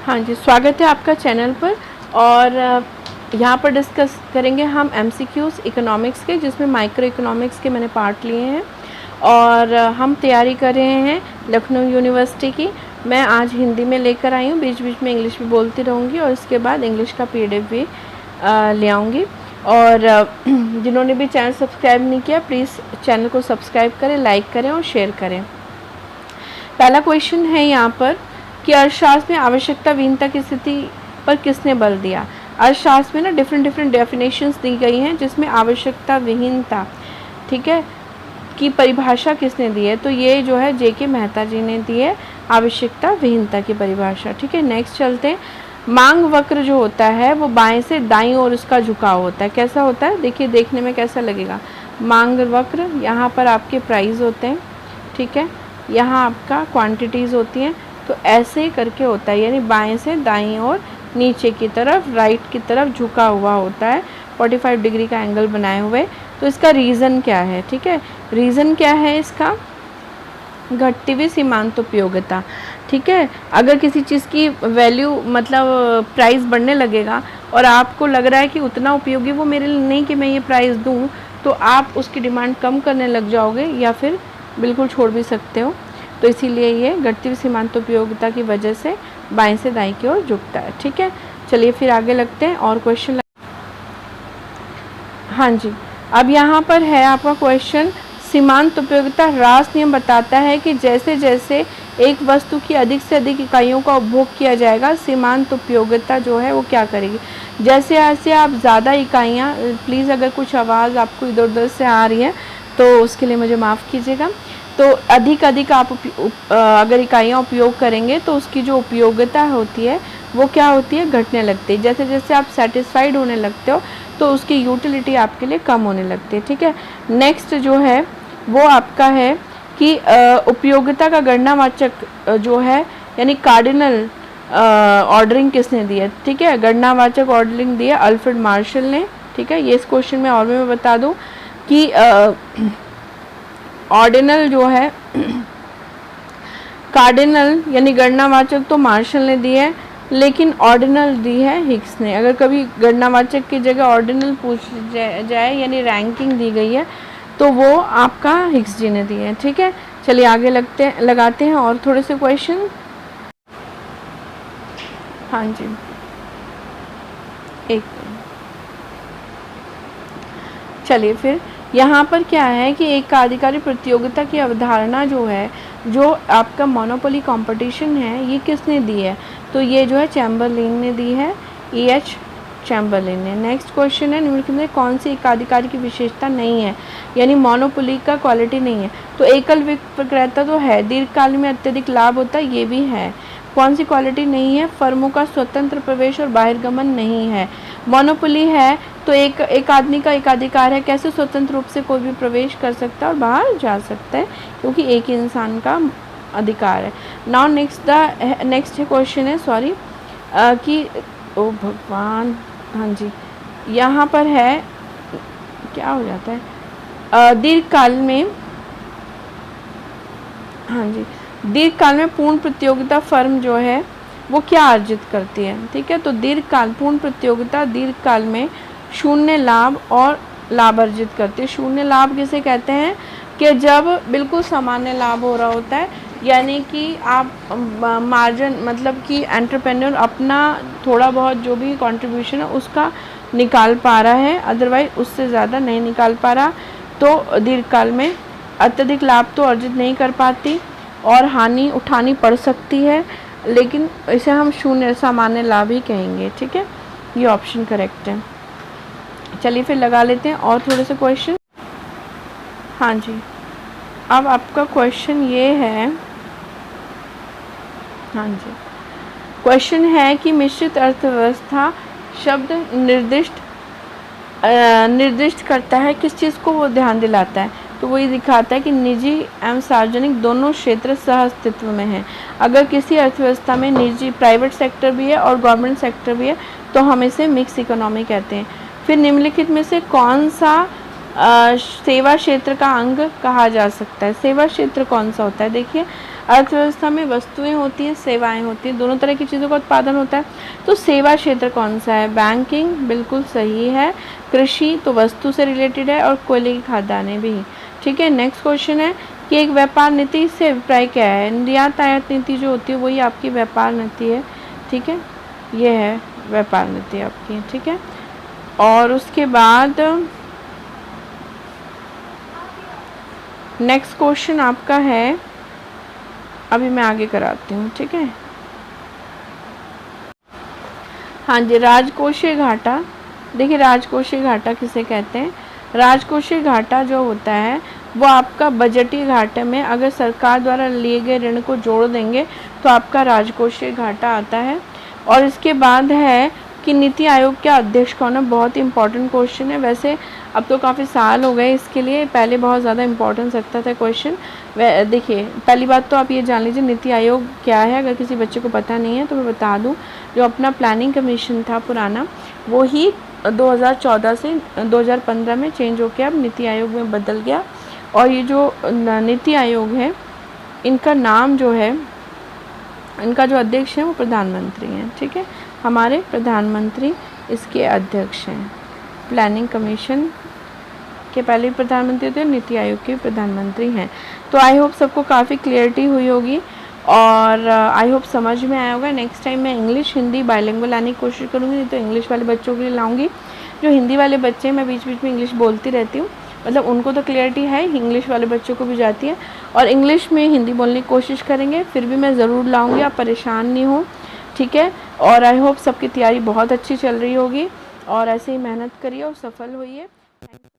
हाँ जी, स्वागत है आपका चैनल पर। और यहाँ पर डिस्कस करेंगे हम एमसीक्यूज़ इकोनॉमिक्स के, जिसमें माइक्रो इकोनॉमिक्स के मैंने पार्ट लिए हैं और हम तैयारी कर रहे हैं लखनऊ यूनिवर्सिटी की। मैं आज हिंदी में लेकर आई हूँ, बीच बीच में इंग्लिश भी बोलती रहूँगी और इसके बाद इंग्लिश का PDF भी ले आऊँगी। और जिन्होंने भी चैनल सब्सक्राइब नहीं किया, प्लीज़ चैनल को सब्सक्राइब करें, लाइक करें और शेयर करें। पहला क्वेश्चन है यहाँ पर कि अर्थशास्त्र में आवश्यकता विहीनता की स्थिति पर किसने बल दिया। अर्थशास्त्र में ना डिफरेंट डेफिनेशंस दी गई हैं, जिसमें आवश्यकता विहीनता, ठीक है, की परिभाषा किसने दी है। तो ये जो है JK मेहता जी ने दी है आवश्यकता विहीनता की परिभाषा। ठीक है, नेक्स्ट चलते हैं। मांग वक्र जो होता है वो बाएं से दाईं ओर उसका झुकाव होता है। कैसा होता है, देखिए देखने में कैसा लगेगा। मांग वक्र, यहाँ पर आपके प्राइस होते हैं, ठीक है, यहाँ आपका क्वांटिटीज़ होती हैं, तो ऐसे करके होता है, यानी बाएं से दाईं ओर नीचे की तरफ, राइट की तरफ झुका हुआ होता है, 45 डिग्री का एंगल बनाए हुए। तो इसका रीज़न क्या है, ठीक है, रीज़न क्या है इसका, घटती हुई सीमांत उपयोगिता। ठीक है, अगर किसी चीज़ की वैल्यू मतलब प्राइस बढ़ने लगेगा और आपको लग रहा है कि उतना उपयोगी वो मेरे लिए नहीं कि मैं ये प्राइस दूँ, तो आप उसकी डिमांड कम करने लग जाओगे या फिर बिल्कुल छोड़ भी सकते हो। तो इसीलिए ये घटती हुई सीमांत उपयोगिता की वजह से बाएं से दाएं की ओर झुकता है। ठीक है, चलिए फिर आगे लगते हैं और क्वेश्चन। हाँ जी, अब यहाँ पर है आपका क्वेश्चन, सीमांत उपयोगिता ह्रास नियम बताता है कि जैसे जैसे एक वस्तु की अधिक से अधिक इकाइयों का उपभोग किया जाएगा, सीमांत उपयोगिता जो है वो क्या करेगी। जैसे जैसे आप ज़्यादा इकाइयाँ, प्लीज़ अगर कुछ आवाज़ आपको इधर उधर से आ रही है तो उसके लिए मुझे माफ़ कीजिएगा। तो अधिक आप अगर इकाइयाँ उपयोग करेंगे तो उसकी जो उपयोगिता होती है वो क्या होती है, घटने लगती है। जैसे जैसे आप सेटिस्फाइड होने लगते हो तो उसकी यूटिलिटी आपके लिए कम होने लगती है। ठीक है, नेक्स्ट जो है वो आपका है कि उपयोगिता का गणनावाचक जो है यानी कार्डिनल ऑर्डरिंग किसने दी है। ठीक है, गणनावाचक ऑर्डरिंग दी है अल्फ्रेड मार्शल ने। ठीक है, ये इस क्वेश्चन में और मैं बता दूं कि ऑर्डिनल जो है, कार्डिनल यानी गणनावाचक तो मार्शल ने दी है, लेकिन ऑर्डिनल दी है हिग्स ने। अगर कभी गणनावाचक की जगह ऑर्डिनल पूछ जाए यानी रैंकिंग दी गई है तो वो आपका हिग्स जी ने दी है। ठीक है, चलिए आगे लगाते हैं और थोड़े से क्वेश्चन। हाँ जी, एक चलिए फिर यहाँ पर क्या है कि एक कार्यकारी प्रतियोगिता की अवधारणा जो है, जो आपका मोनोपोली कंपटीशन है, ये किसने दी है। तो ये जो है चैम्बरलिन ने दी है, EH चैम्बरलिन ने। नेक्स्ट क्वेश्चन है, निम्नलिखित में कौन सी एकाधिकारी की विशेषता नहीं है, यानी मोनोपोली का क्वालिटी नहीं है। तो एकल विक्रेता तो है, दीर्घकाल में अत्यधिक लाभ होता है, ये भी है। कौन सी क्वालिटी नहीं है, फर्मों का स्वतंत्र प्रवेश और बहिर्गमन नहीं है। मोनोपोली है तो एक आदमी का एकाधिकार है, कैसे स्वतंत्र रूप से कोई भी प्रवेश कर सकता है और बाहर जा सकता है, क्योंकि एक ही इंसान का अधिकार है। नाउ नेक्स्ट क्वेश्चन है, सॉरी, कि ओ भगवान, हाँ जी, यहाँ पर है क्या हो जाता है, दीर्घकाल में, हाँ जी, दीर्घकाल में पूर्ण प्रतियोगिता फर्म जो है वो क्या अर्जित करती है। ठीक है, तो पूर्ण प्रतियोगिता दीर्घकाल में शून्य लाभ और लाभ अर्जित करती है। शून्य लाभ किसे कहते हैं कि जब बिल्कुल सामान्य लाभ हो रहा होता है, यानी कि आप मार्जिन मतलब कि एंटरप्रेन्योर अपना थोड़ा बहुत जो भी कंट्रीब्यूशन है उसका निकाल पा रहा है, अदरवाइज उससे ज़्यादा नहीं निकाल पा रहा, तो दीर्घकाल में अत्यधिक लाभ तो अर्जित नहीं कर पाती और हानि उठानी पड़ सकती है, लेकिन इसे हम शून्य सामान्य लाभ ही कहेंगे। ठीक है, ये ऑप्शन करेक्ट है। चलिए फिर लगा लेते हैं और थोड़े से क्वेश्चन। हाँ जी, अब आपका क्वेश्चन ये है, हाँ जी, क्वेश्चन है कि मिश्रित अर्थव्यवस्था शब्द निर्दिष्ट करता है किस चीज़ को वो ध्यान दिलाता है। तो वही दिखाता है कि निजी एवं सार्वजनिक दोनों क्षेत्र सह अस्तित्व में हैं। अगर किसी अर्थव्यवस्था में निजी प्राइवेट सेक्टर भी है और गवर्नमेंट सेक्टर भी है तो हम इसे मिक्स इकोनॉमी कहते हैं। फिर निम्नलिखित में से कौन सा सेवा क्षेत्र का अंग कहा जा सकता है। सेवा क्षेत्र कौन सा होता है? देखिए, अर्थव्यवस्था में वस्तुएं होती हैं, सेवाएं होती हैं, दोनों तरह की चीज़ों का उत्पादन होता है। तो सेवा क्षेत्र कौन सा है? बैंकिंग बिल्कुल सही है। कृषि तो वस्तु से रिलेटेड है, और कोयले की खदानें भी। ठीक है, नेक्स्ट क्वेश्चन है कि एक व्यापार नीति से अभिप्राय क्या है? निर्यात आयात नीति जो होती है वही आपकी व्यापार नीति है। ठीक है, ये है व्यापार नीति आपकी। ठीक है, और उसके बाद नेक्स्ट क्वेश्चन आपका है, अभी मैं आगे कराती हूँ। ठीक है, हाँ जी, राजकोषीय घाटा। देखिए, राजकोषीय घाटा किसे कहते हैं? राजकोषीय घाटा जो होता है वो आपका बजटीय घाटे में, अगर सरकार द्वारा लिए गए ऋण को जोड़ देंगे तो आपका राजकोषीय घाटा आता है। और इसके बाद है कि नीति आयोग के अध्यक्ष कौन है? बहुत ही इंपॉर्टेंट क्वेश्चन है। वैसे अब तो काफ़ी साल हो गए इसके लिए, पहले बहुत ज़्यादा इंपॉर्टेंस रखता था क्वेश्चन। देखिए, पहली बात तो आप ये जान लीजिए नीति आयोग क्या है, अगर किसी बच्चे को पता नहीं है तो मैं बता दूं। जो अपना प्लानिंग कमीशन था पुराना, वो ही 2014 से 2015 में चेंज होकर अब नीति आयोग में बदल गया। और ये जो नीति आयोग है, इनका नाम जो है, इनका जो अध्यक्ष है वो प्रधानमंत्री हैं। ठीक है, हमारे प्रधानमंत्री इसके अध्यक्ष हैं। प्लानिंग कमीशन के पहले प्रधानमंत्री थे, नीति आयोग के प्रधानमंत्री हैं। तो आई होप सबको काफ़ी क्लियरिटी हुई होगी, और आई होप समझ में आया होगा। नेक्स्ट टाइम मैं इंग्लिश हिंदी बाइलिंगुअल लाने की कोशिश करूँगी, नहीं तो इंग्लिश वाले बच्चों के लिए लाऊंगी। जो हिंदी वाले बच्चे हैं, मैं बीच बीच में इंग्लिश बोलती रहती हूँ, मतलब उनको तो क्लियरिटी है, इंग्लिश वाले बच्चों को भी जाती है, और इंग्लिश में हिंदी बोलने की कोशिश करेंगे। फिर भी मैं ज़रूर लाऊंगी, आप परेशान नहीं हो। ठीक है, और आई होप सबकी तैयारी बहुत अच्छी चल रही होगी, और ऐसे ही मेहनत करिए और सफल होइए।